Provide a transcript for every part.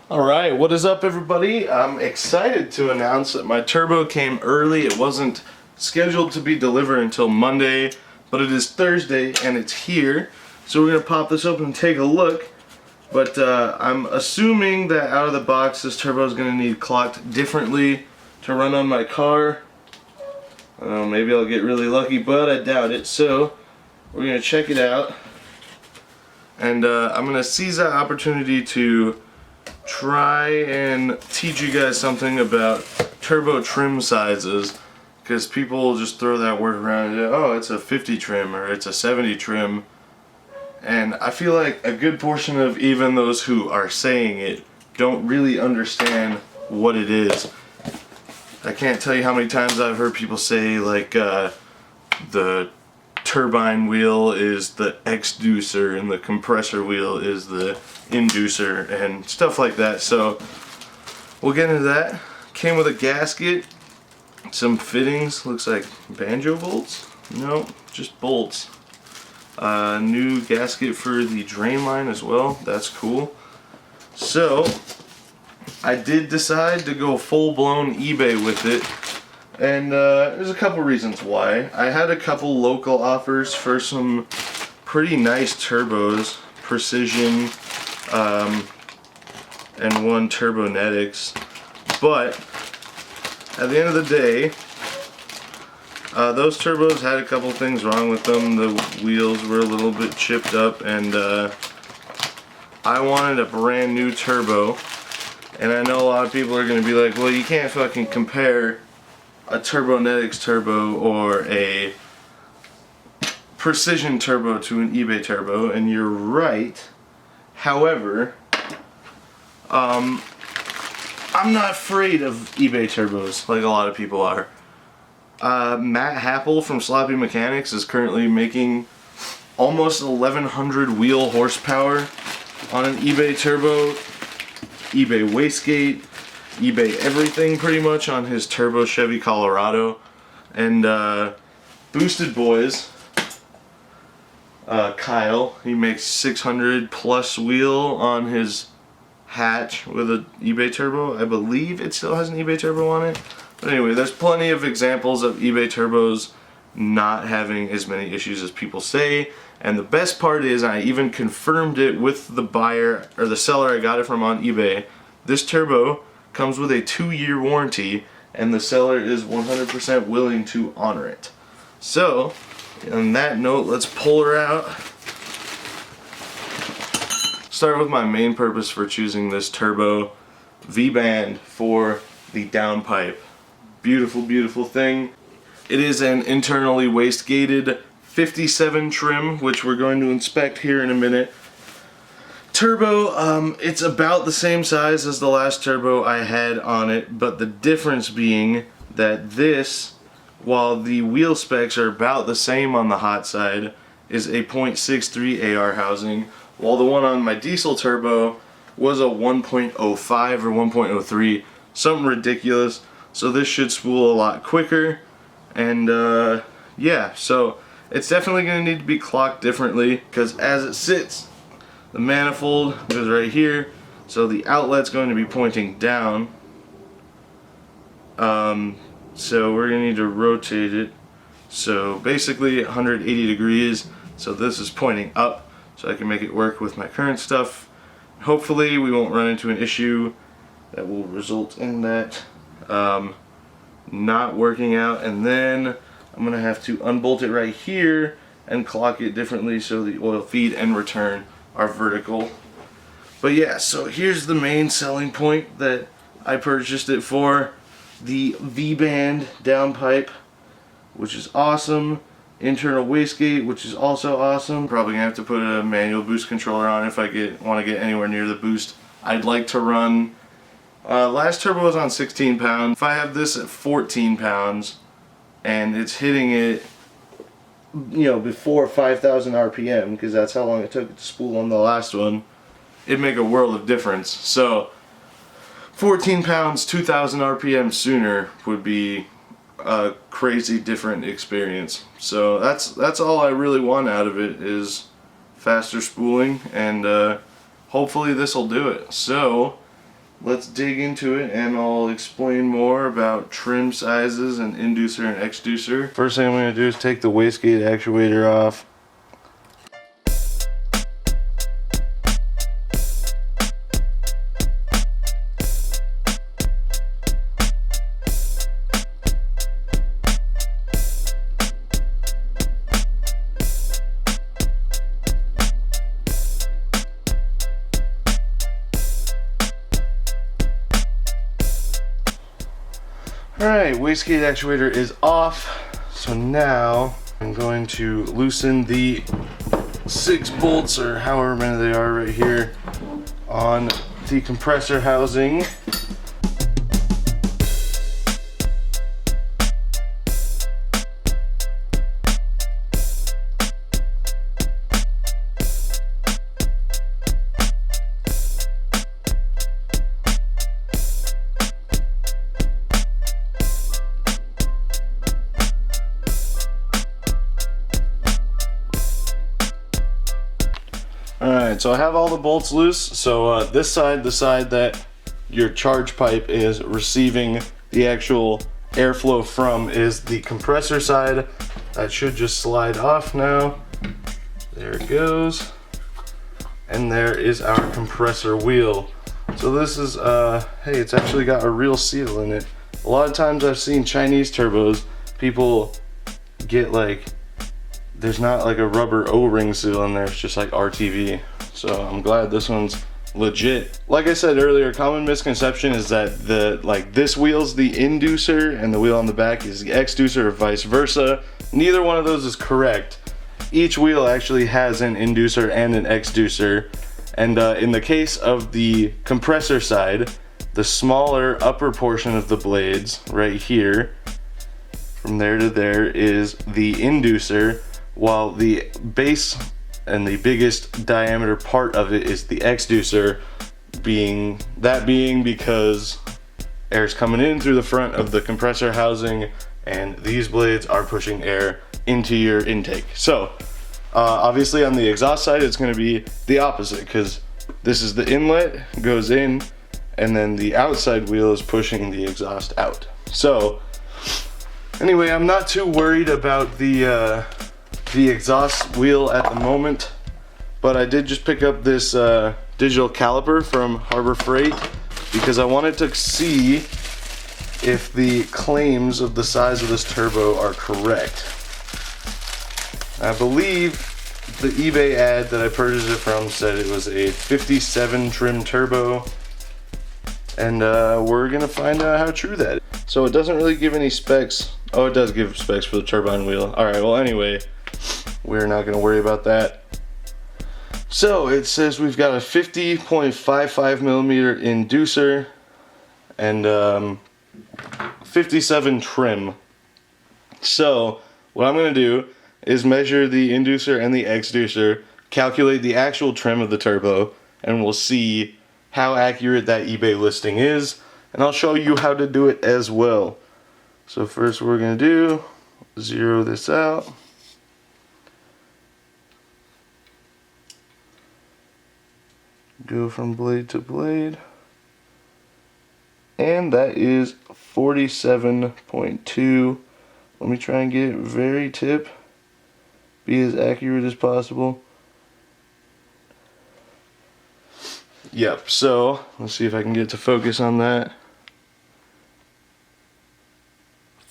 Alright, what is up everybody? I'm excited to announce that my turbo came early. It wasn't scheduled to be delivered until Monday, but it is Thursday and it's here. So we're going to pop this open and take a look. But I'm assuming that out of the box this turbo is going to need clocked differently to run on my car. I don't know, maybe I'll get really lucky, but I doubt it. So we're going to check it out. And I'm going to seize that opportunity to try and teach you guys something about turbo trim sizes, because people just throw that word around and oh, it's a 50 trim or it's a 70 trim, and I feel like a good portion of even those who are saying it don't really understand what it is. I can't tell you how many times I've heard people say like the turbine wheel is the exducer and the compressor wheel is the inducer and stuff like that. So we'll get into that. Came with a gasket, some fittings, looks like banjo bolts. No, just bolts. New gasket for the drain line as well. That's cool. So I did decide to go full-blown eBay with it. And there's a couple reasons why. I had a couple local offers for some pretty nice turbos, Precision and one Turbonetics, but at the end of the day, those turbos had a couple things wrong with them. The wheels were a little bit chipped up, and I wanted a brand new turbo. And I know a lot of people are going to be like, well, you can't fucking compare a Turbonetics turbo or a Precision turbo to an eBay turbo, and you're right. However, I'm not afraid of eBay turbos like a lot of people are. Matt Happel from Sloppy Mechanics is currently making almost 1100 wheel horsepower on an eBay turbo, eBay Wastegate, eBay everything pretty much on his turbo Chevy Colorado. And Boosted Boys, Kyle, he makes 600 plus wheel on his hatch with an eBay turbo. I believe it still has an eBay turbo on it. But anyway, there's plenty of examples of eBay turbos not having as many issues as people say. And the best part is, I even confirmed it with the buyer or the seller I got it from on eBay. This turbo comes with a 2-year warranty, and the seller is 100% willing to honor it. So, on that note, let's pull her out. Start with my main purpose for choosing this turbo, V-band for the downpipe. Beautiful, beautiful thing. It is an internally wastegated 57 trim, which we're going to inspect here in a minute. Turbo, it's about the same size as the last turbo I had on it, but the difference being that this, while the wheel specs are about the same on the hot side, is a .63 AR housing, while the one on my diesel turbo was a 1.05 or 1.03, something ridiculous. So this should spool a lot quicker, and yeah, so it's definitely going to need to be clocked differently, because as it sits, the manifold goes right here, so the outlet's going to be pointing down. So we're going to need to rotate it, so basically 180 degrees, so this is pointing up, so I can make it work with my current stuff. Hopefully we won't run into an issue that will result in that not working out, and then I'm going to have to unbolt it right here and clock it differently so the oil feed and return are vertical. But yeah, so here's the main selling point that I purchased it for. The V-band downpipe, which is awesome. Internal wastegate, which is also awesome. Probably gonna have to put a manual boost controller on if I want to get anywhere near the boost I'd like to run. Last turbo was on 16 pounds. If I have this at 14 pounds and it's hitting it, you know, before 5,000 RPM, because that's how long it took it to spool on the last one, it'd make a world of difference. So 14 pounds, 2,000 RPM sooner would be a crazy different experience. So that's all I really want out of it, is faster spooling, and hopefully this will do it. So let's dig into it and I'll explain more about trim sizes and inducer and exducer. First thing I'm going to do is take the wastegate actuator off. Alright, wastegate actuator is off, so now I'm going to loosen the 6 bolts, or however many they are right here, on the compressor housing. Alright, so I have all the bolts loose. So this side, the side that your charge pipe is receiving the actual airflow from, is the compressor side. That should just slide off now. There it goes. And there is our compressor wheel. So this is, hey, it's actually got a real seal in it. A lot of times I've seen Chinese turbos, people get like, there's not like a rubber O-ring seal in there, it's just like RTV. So I'm glad this one's legit. Like I said earlier, common misconception is that this wheel's the inducer and the wheel on the back is the exducer, or vice versa. Neither one of those is correct. Each wheel actually has an inducer and an exducer. And in the case of the compressor side, the smaller upper portion of the blades right here, from there to there, is the inducer, while the base and the biggest diameter part of it is the exducer, being because air's coming in through the front of the compressor housing and these blades are pushing air into your intake. So obviously on the exhaust side it's going to be the opposite, because this is the inlet, goes in, and then the outside wheel is pushing the exhaust out. So anyway, I'm not too worried about the exhaust wheel at the moment, but I did just pick up this digital caliper from Harbor Freight because I wanted to see if the claims of the size of this turbo are correct. I believe the eBay ad that I purchased it from said it was a 57 trim turbo, and we're gonna find out how true that is. So it doesn't really give any specs. Oh, it does give specs for the turbine wheel. Alright, well anyway, we're not gonna worry about that. So it says we've got a 50.55 millimeter inducer and 57 trim. So what I'm gonna do is measure the inducer and the exducer, calculate the actual trim of the turbo, and we'll see how accurate that eBay listing is, and I'll show you how to do it as well. So first what we're going to do, zero this out. Go from blade to blade. And that is 47.2. Let me try and get it very tip. Be as accurate as possible. Yep, so let's see if I can get to focus on that.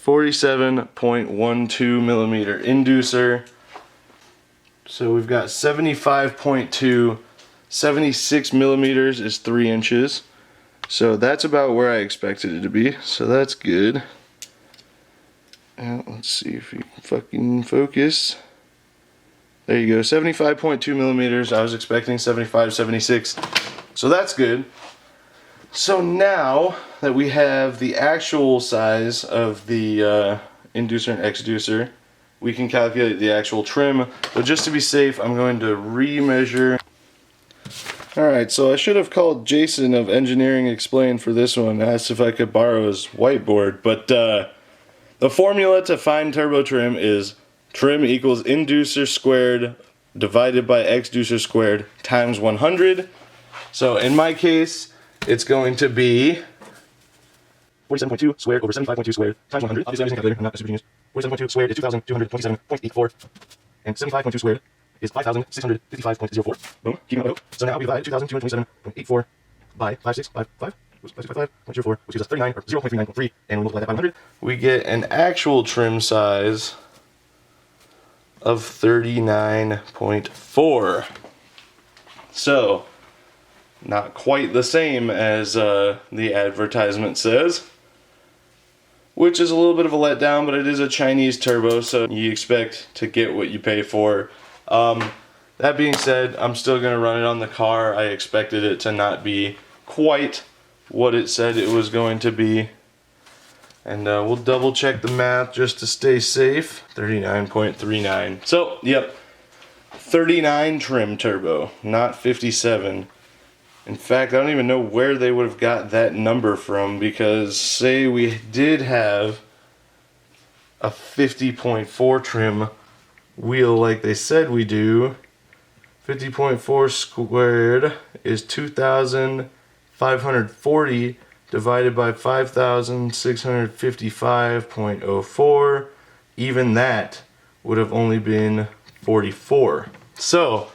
47.12 millimeter inducer. So we've got 75.2, 76 millimeters is 3 inches. So that's about where I expected it to be. So that's good. And let's see if you can fucking focus. There you go, 75.2 millimeters. I was expecting 75, 76. So that's good. So now that we have the actual size of the inducer and exducer, we can calculate the actual trim. But just to be safe, I'm going to re-measure. Alright, so I should have called Jason of Engineering Explained for this one, asked if I could borrow his whiteboard. But the formula to find turbo trim is trim equals inducer squared divided by exducer squared times 100. So in my case, it's going to be 47.2 squared over 75.2 squared times 100. Obviously, I'm using a calculator. I'm not a super genius. 47.2 squared is 2,227.84. And 75.2 squared is 5,655.04. Boom. Keeping up. So now we divide 2,227.84 by 5,655.04, which gives us 39 or 0.39.3, and we multiply that by 100. We get an actual trim size of 39.4. So, not quite the same as the advertisement says, which is a little bit of a letdown, but it is a Chinese turbo, so you expect to get what you pay for. That being said, I'm still going to run it on the car. I expected it to not be quite what it said it was going to be. And we'll double check the math just to stay safe. 39.39. So, yep, 39 trim turbo, not 57. In fact, I don't even know where they would have got that number from, because say we did have a 50.4 trim wheel like they said we do, 50.4 squared is 2,540 divided by 5,655.04. Even that would have only been 44. So,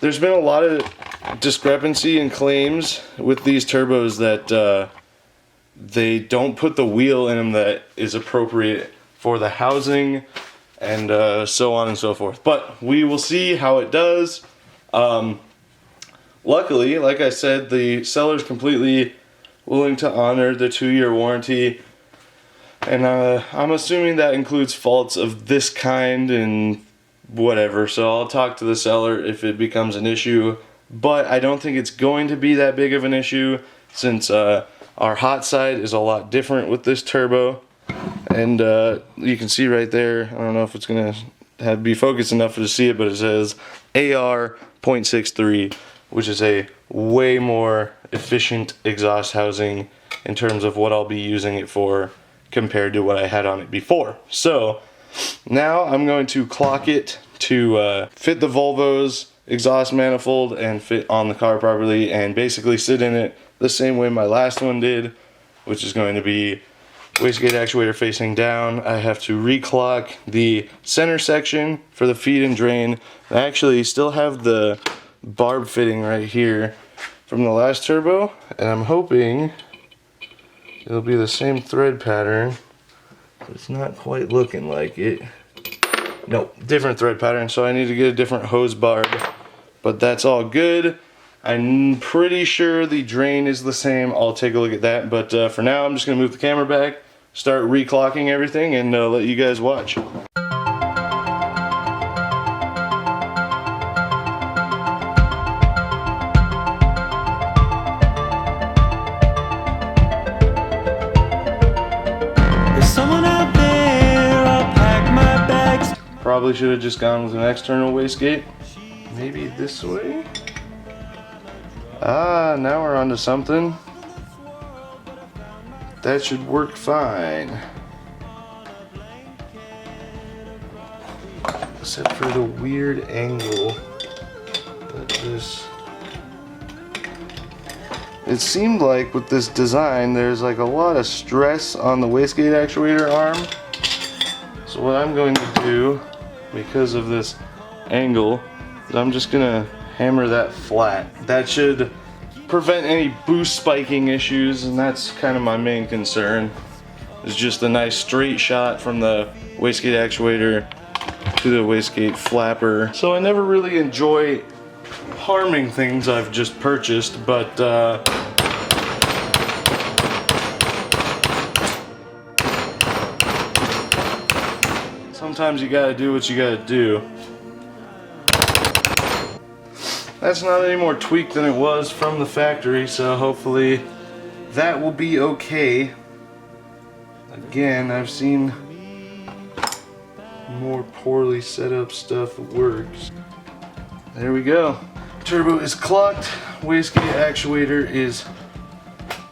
there's been a lot of discrepancy in claims with these turbos that they don't put the wheel in them that is appropriate for the housing, and so on and so forth. But we will see how it does. Luckily, like I said, the seller's completely willing to honor the 2-year warranty, and I'm assuming that includes faults of this kind and whatever, so I'll talk to the seller if it becomes an issue, but I don't think it's going to be that big of an issue, since our hot side is a lot different with this turbo. And you can see right there, I don't know if it's going to be focused enough to see it, but it says AR 0.63, which is a way more efficient exhaust housing in terms of what I'll be using it for compared to what I had on it before. So now I'm going to clock it to fit the Volvo's exhaust manifold and fit on the car properly, and basically sit in it the same way my last one did, which is going to be wastegate actuator facing down. I have to reclock the center section for the feed and drain. I actually still have the barb fitting right here from the last turbo, and I'm hoping it'll be the same thread pattern, but it's not quite looking like it. Nope, different thread pattern, so I need to get a different hose barb, but that's all good. I'm pretty sure the drain is the same. I'll take a look at that, but for now I'm just going to move the camera back, start reclocking everything, and let you guys watch. Probably should have just gone with an external wastegate. Maybe this way? Ah, now we're onto something. That should work fine. Except for the weird angle that this... It seemed like with this design there's like a lot of stress on the wastegate actuator arm. So what I'm going to do, because of this angle, is I'm just gonna hammer that flat. That should prevent any boost spiking issues, and that's kind of my main concern. It's just a nice straight shot from the wastegate actuator to the wastegate flapper. So I never really enjoy harming things I've just purchased, but sometimes you gotta do what you gotta do. That's not any more tweaked than it was from the factory, so hopefully that will be okay. Again, I've seen more poorly set up stuff that works. There we go. Turbo is clocked. Wastegate actuator is,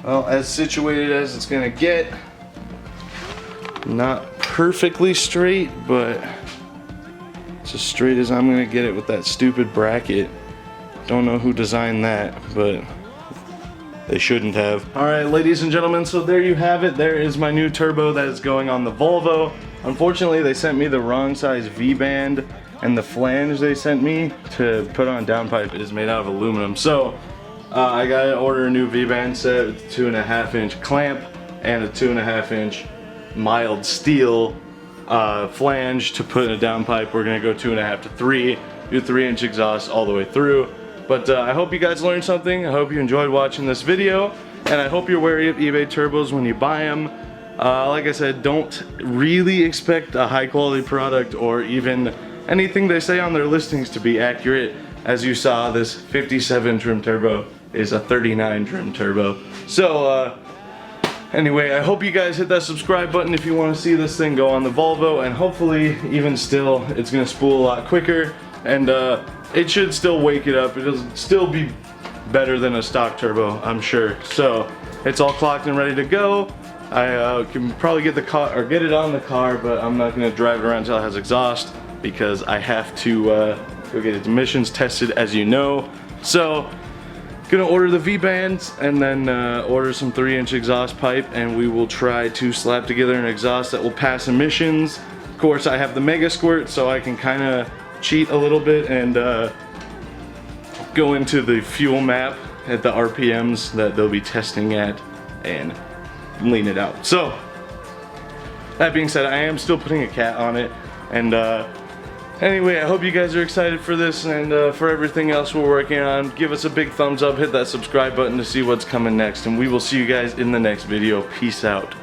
well, as situated as it's gonna get. Not perfectly straight, but it's as straight as I'm gonna get it with that stupid bracket. Don't know who designed that, but they shouldn't have. Alright, ladies and gentlemen, so there you have it. There is my new turbo that is going on the Volvo. Unfortunately, they sent me the wrong size V-band, and the flange they sent me to put on downpipe is made out of aluminum. So I gotta order a new V-band set with a 2.5-inch clamp and a 2.5-inch mild steel flange to put in a downpipe. We're gonna go 2.5 to 3, do 3-inch exhaust all the way through. But I hope you guys learned something. I hope you enjoyed watching this video, and I hope you're wary of eBay turbos when you buy them. Like I said, don't really expect a high quality product or even anything they say on their listings to be accurate. As you saw, this 57 trim turbo is a 39 trim turbo. So anyway, I hope you guys hit that subscribe button if you want to see this thing go on the Volvo, and hopefully even still it's gonna spool a lot quicker, and it should still wake it up. It'll still be better than a stock turbo, I'm sure. So it's all clocked and ready to go. I can probably get the car or get it on the car, but I'm not gonna drive it around until it has exhaust because I have to go get its emissions tested, as you know. So gonna order the V-bands and then order some 3-inch exhaust pipe, and we will try to slap together an exhaust that will pass emissions. Of course, I have the Mega Squirt, so I can kind of cheat a little bit and go into the fuel map at the RPMs that they'll be testing at and lean it out. So that being said, I am still putting a cat on it, and anyway, I hope you guys are excited for this and for everything else we're working on. Give us a big thumbs up, hit that subscribe button to see what's coming next, and we will see you guys in the next video. Peace out.